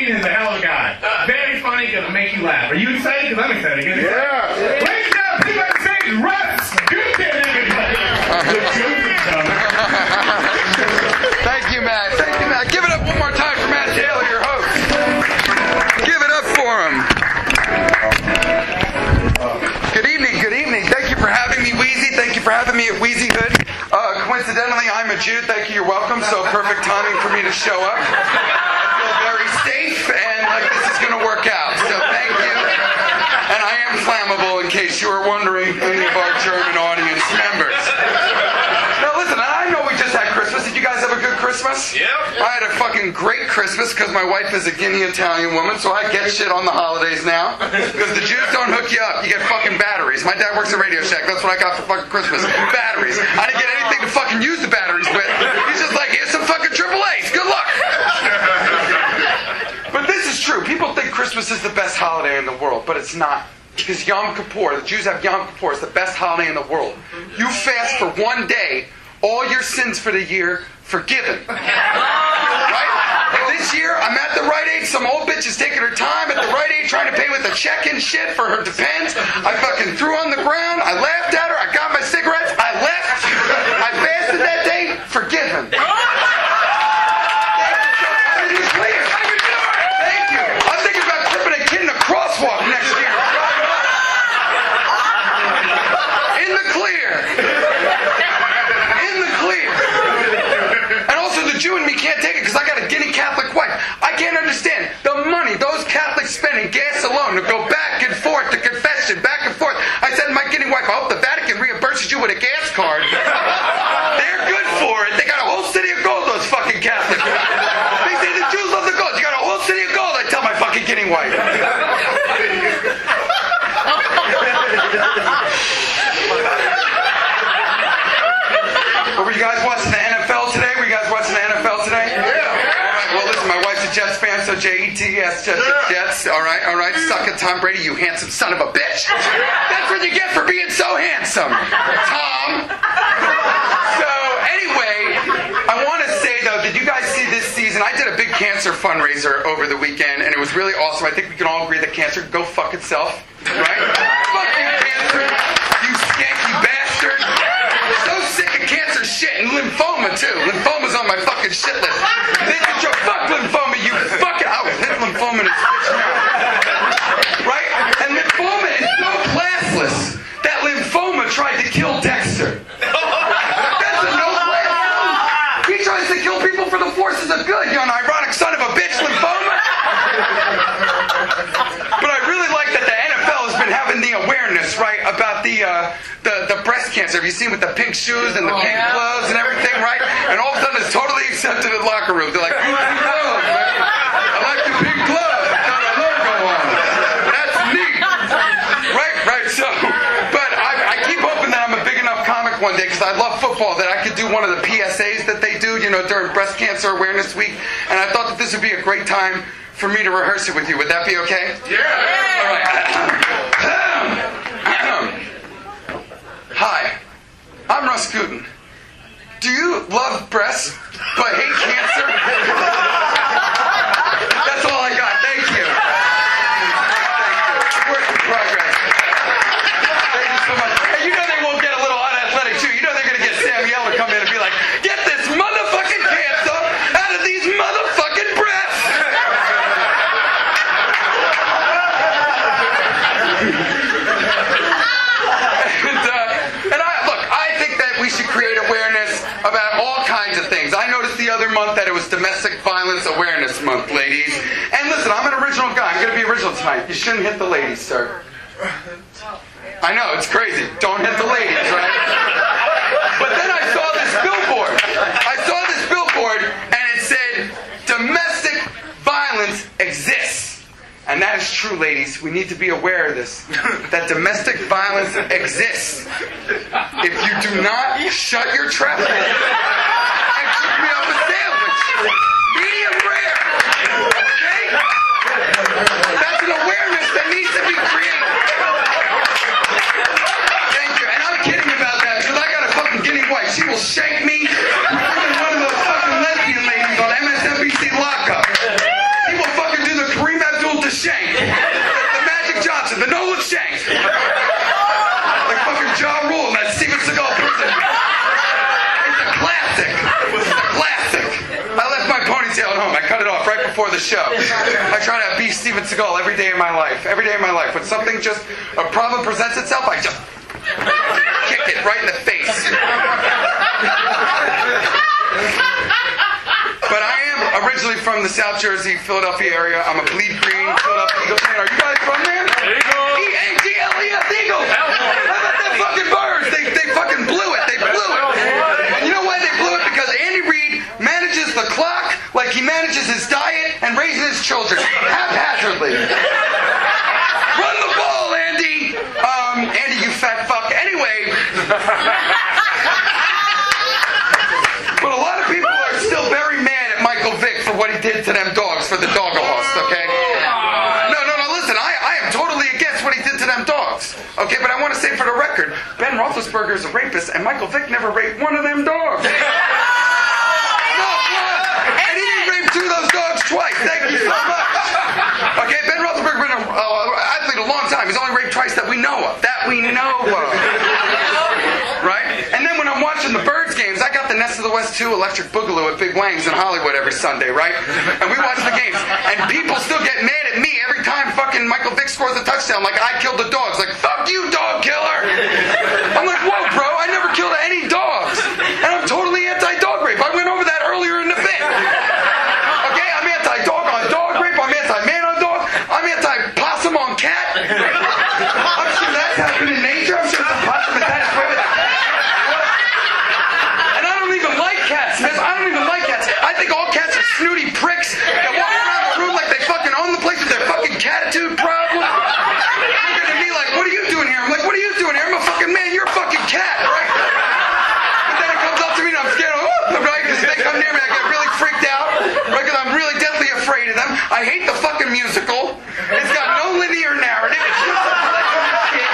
Gutin is a hell of a guy. Very funny, gonna make you laugh. Are you excited? Because I'm excited. Yeah. Ladies and gentlemen, please let me say Rus Gutin, everybody. Thank you, Matt. Thank you, Matt. Give it up one more time for Matt Taylor, your host. Give it up for him. Good evening, good evening. Thank you for having me, Wheezy. Thank you for having me at Wheezy Hood. Coincidentally, I'm a Jew. Thank you, you're welcome. So perfect timing for me to show up. I feel very safe and like this is going to work out. So thank you. And I am flammable, in case you were wondering, any of our German audience members. Now listen, I know we just had Christmas. Did you guys have a good Christmas? Yep. I had a fucking great Christmas because my wife is a Guinea Italian woman, so I get shit on the holidays now. Because the Jews don't hook you up. You get fucking batteries. My dad works at Radio Shack. That's what I got for fucking Christmas. Batteries. I didn't get anything to fucking use the batteries with. He's just like, here's some fucking AAAs. Good luck. But this is true. People think Christmas is the best holiday in the world, but it's not. Because Yom Kippur, the Jews have Yom Kippur, it's the best holiday in the world. You fast for one day, all your sins for the year forgiven. Right? This year, I'm at the right age. Some old bitch is taking her time at the right age trying to pay with a check and shit for her Depends. I fucking threw on the ground. I laughed at her. I got my cigarettes. I left. I fasted that day. Forgiven. I'm in the clear. Thank you. I'm thinking about flipping a kid in a crosswalk next year. In the clear. In the clear. And also the Jew in me can't take it because I got a Guinea Catholic wife. I can't understand the money those Catholics spend in gas alone to go back and forth to confession, back and forth. I said to my Guinea wife, I hope the Vatican reimburses you with a gas card. They're good for it. They got a whole city of gold, those fucking Catholics. They say the Jews love the gold. You got a whole city of gold, I tell my fucking Guinea wife. Were you guys watching the NFL today? Were you guys watching the NFL today? Yeah. All right, well, listen, my wife's a Jets fan, so J-E-T-S, Jets. All right. Suck it, Tom Brady, you handsome son of a bitch. That's what you get for being so handsome, Tom. So, anyway, I want to say, though, did you guys see this season? I did a big cancer fundraiser over the weekend, and it was really awesome. I think we can all agree that cancer can go fuck itself, right? Fuck you, cancer, you skanky bastard. I'm so sick of cancer shit and lymphoma, too. Lymphoma's on my fucking shit list. Fuck lymphoma, you fucking... I would hit lymphoma in his bitch now. Right? And lymphoma is so classless that lymphoma tried to kill Dexter. That's a no-class. He tries to kill people for the forces of good, you ironic son of a bitch, lymphoma. But I really like that the NFL has been having the awareness, right, about the breast cancer. Have you seen with the pink shoes and the pink gloves and everything, right? And all of a sudden it's totally accepted in locker rooms. They're like, pink gloves, man. I like the pink gloves. It's got a logo on it. That's neat. Right. So, but I keep hoping that I'm a big enough comic one day, because I love football, that I could do one of the PSAs that they do, during Breast Cancer Awareness Week. And I thought that this would be a great time for me to rehearse it with you. Would that be okay? Yeah. All right. Hi, I'm Rus Gutin. Do you love breasts but hate cancer? That's all I got. Thank you. Work in progress. Thank you so much. And you know they won't get a little unathletic too. You know they're going to get Sam Yeller come in and be like, get this motherfucking cancer out of these motherfucking breasts. I think that we should create awareness about all kinds of things. I noticed the other month that it was Domestic Violence Awareness Month, ladies. And listen, I'm an original guy. I'm going to be original tonight. You shouldn't hit the ladies, sir. I know, it's crazy. Don't hit the ladies, right? But then I saw this billboard. And it said, domestic violence exists. And that is true, ladies. We need to be aware of this. That domestic violence exists. If you do not shut your trap and cook me up a sandwich, medium rare, okay? That's an awareness that needs to be created. Thank you. And I'm kidding about that, because I got a fucking Guinea wife. She will shank me. One of those fucking lesbian ladies on MSNBC lockup. She will fucking do the right before the show. I try to be Steven Seagal every day of my life. Every day of my life. When something just, a problem presents itself, I just kick it right in the face. But I am originally from the South Jersey, Philadelphia area. I'm a bleed green Philadelphia Eagles fan. Are you guys from there? E-A-G-L-E-S, Eagles! How about them fucking birds? They fucking blew it. They blew it. And you know why they blew it? Because Andy Reid manages the clock like he manages his diet and raises his children haphazardly. Run the ball, Andy! Andy, you fat fuck. Anyway. But a lot of people are still very mad at Michael Vick for what he did to them dogs for the dog-a-host, okay? No, listen, I am totally against what he did to them dogs. Okay, but I want to say for the record, Ben Roethlisberger is a rapist, and Michael Vick never raped one of them dogs. Not one. And he didn't rape two of those dogs twice. Thank you so much. Okay, Ben Roethlisberger's been an athlete a long time. He's only raped twice that we know of. Right? And then when I'm watching the Birds games, I got the Nest of the West 2 Electric Boogaloo at Big Wang's in Hollywood every Sunday, right? And we watch the games. And people still get mad at me every time fucking Michael Vick scores a touchdown like I killed the dogs. Like, fuck you, dog killer! I'm like, whoa, bro, I never killed any dogs. And I'm totally anti-dog rape. I went over that earlier in the bit. Okay, I'm anti-dog on dog rape. I'm anti-man on dog. I'm anti-possum on cat. I'm sure that's happened in nature. I'm sure some possum is that way with cats, miss. I don't even like cats. I think all cats are snooty pricks that walk around the room like they fucking own the place with their fucking catitude problem. Looking at me like, what are you doing here? I'm like, what are you doing here? I'm a fucking man. You're a fucking cat, right? But then it comes up to me and I'm scared. Right? Because they come near me, I get really freaked out. Right? Because I'm really deathly afraid of them. I hate the fucking musical. It's got no linear narrative. It's just shit.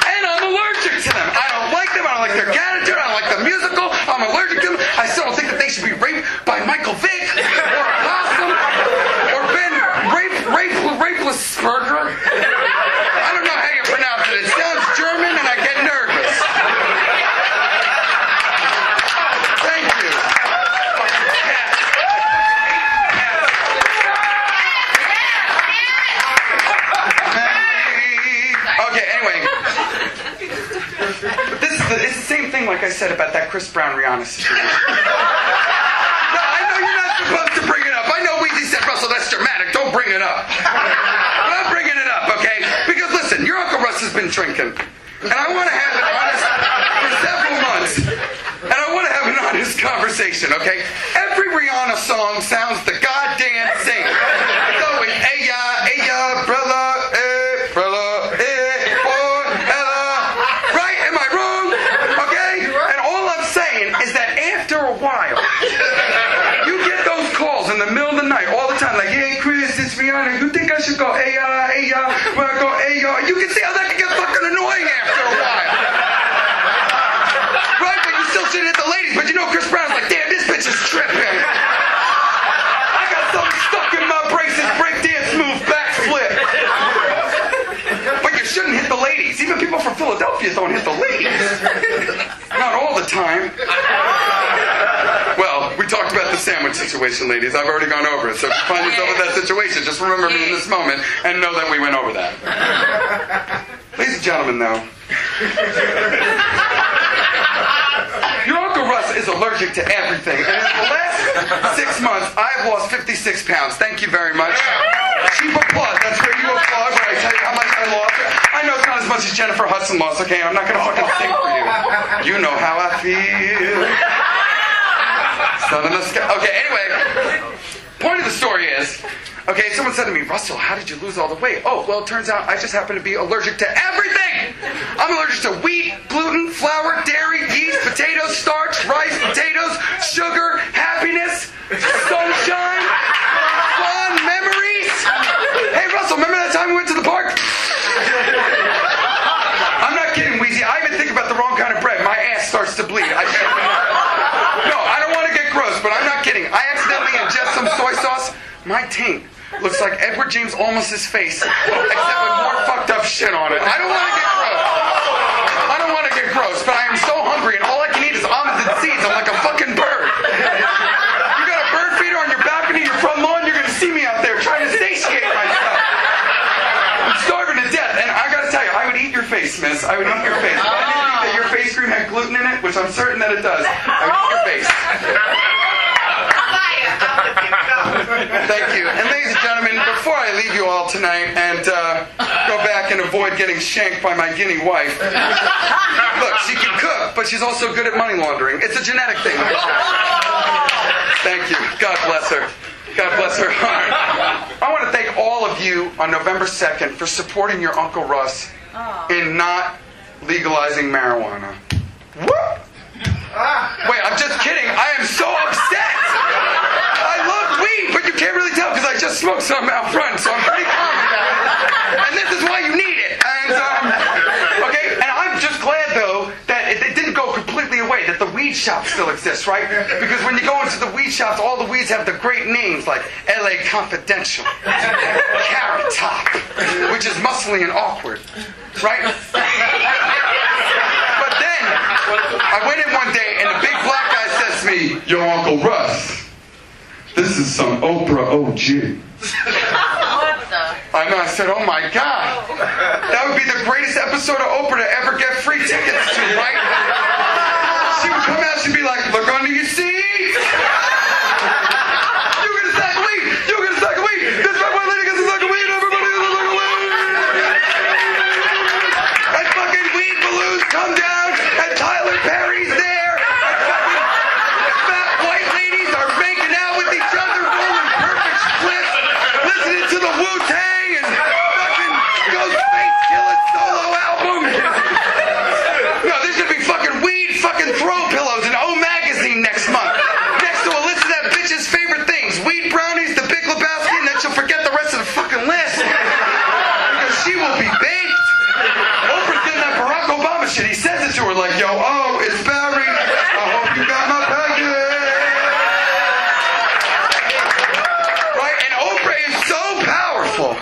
And I'm allergic to them. I don't like them. I don't like their attitude. I don't like the musical. I'm allergic to them. I still don't think that they should be raped by Michael Vick or a possum or Ben Rapelessberger. I don't know how you pronounce it. It sounds German and I get nervous. Thank you. Okay, anyway. It's the same thing like I said about that Chris Brown Rihanna situation. No, I know you're not supposed to bring it up. I know Weezy said, Russell, that's dramatic. Don't bring it up. But I'm bringing it up, okay? Because listen, your Uncle Russ has been drinking. And I want to have an honest, for several months, and I want to have an honest conversation, okay? Every Rihanna song sounds the goddamn same. It's always, hey ya, brother, brother, is that after a while, you get those calls in the middle of the night all the time, like, hey, Chris, it's Rihanna, you think I should go, hey, when I go, hey, you can see how that can get fucking annoying after a while. Right? But you still should hit the ladies, but you know Chris Brown's like, damn, this bitch is tripping. I got something stuck in my braces, breakdance move, backflip. But you shouldn't hit the ladies. Even people from Philadelphia don't hit the ladies. Not all the time. Well, we talked about the sandwich situation, ladies. I've already gone over it. So if you find yourself in that situation, just remember me in this moment and know that we went over that. Ladies and gentlemen, though. Your Uncle Russ is allergic to everything. And in the last 6 months, I've lost 56 pounds. Thank you very much. Cheap applause. That's where you applaud when I tell you how much I lost. I know it's not as much as Jennifer Hudson lost, okay? I'm not going to fucking sing for you. You know how I feel. Sun in the sky. Okay, anyway. Point of the story is, okay, someone said to me, Russell, how did you lose all the weight? Oh, well, it turns out I just happen to be allergic to everything. I'm allergic to wheat, gluten, flour, dairy, yeast, potatoes, starch, rice, potatoes, sugar, happiness, sunshine, fun, memories. Hey, Russell, remember that time we went to the park? I'm not kidding, Weezy. I even think about the wrong kind of bread. My ass starts to bleed. No, I don't want to get gross, but I'm not kidding. I accidentally ingest some soy sauce. My taint looks like Edward James Olmos's face, except with more fucked up shit on it. I don't want to get gross. I don't want to get gross, but I am so hungry, and all I can eat is almonds and seeds. I'm like a fucking bird. You got a bird feeder on your balcony? I would eat your face. If I didn't think that your face cream had gluten in it, which I'm certain that it does, I would eat your face. Thank you. And ladies and gentlemen, before I leave you all tonight and go back and avoid getting shanked by my guinea wife, look, she can cook, but she's also good at money laundering. It's a genetic thing. Thank you. God bless her. God bless her heart. I want to thank all of you on November 2nd for supporting your Uncle Russ in not legalizing marijuana. Woo! Wait, I'm just kidding. I am so upset. I love weed, but you can't really tell because I just smoked some out front, so I'm pretty calm about it. And this is why you need it. And okay, and I'm just glad though that it didn't go completely away. That the weed shop still exists, right? Because when you go into the weed shops, all the weeds have the great names like L.A. Confidential, Carrot Top, which is muscly and awkward, right? But then I went in one day and the big black guy says to me, "Yo, Uncle Russ, this is some Oprah OG." What the? I know, I said, oh my God. That would be the greatest episode of Oprah to ever get free tickets to, right? She would come out, she'd be like, look under your seat. You get a sack of weed. You get a sack of weed. This my one lady gets a sack of weed. Everybody gets a sack of weed. And fucking weed balloons come down and Tyler Perry's there. And fucking fat white ladies are making out with each other, rolling perfect splits, listening to the Wu-Tang and fucking Ghostface Killah solo album. No, there should be fucking weed fucking throw pillows in O Magazine next month. Next to a list of that bitch's favorite things. Weed brownies, the Big Lebowski, and then she'll forget the rest of the fucking list. Because she will be baked. Oprah's getting that Barack Obama shit. He says it to her like, yo, oh, it's Barry. I hope you got my package. Right? And Oprah is so powerful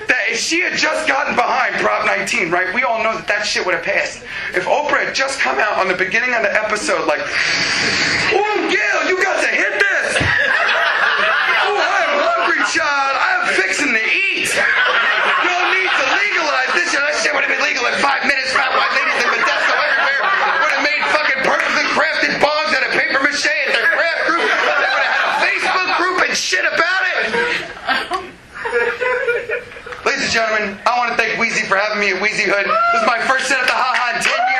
that if she had just gotten behind Prop 19, right, we all know that that shit would have passed. If Oprah had just come out on the beginning of the episode like, "Ooh, Gail, you got to hit this. Ooh, I'm hungry, child. I'm fixing to eat. You'll need to legalize this shit." That shit would have been legal in 5 minutes. Fat white ladies in Modesto everywhere would have made fucking perfectly crafted bongs out of paper mache at their craft group. They would have had a Facebook group and shit about it. Ladies and gentlemen, I want to thank Wheezy for having me at Wheezy Hood. This is my first set at the Ha Ha in 10 years.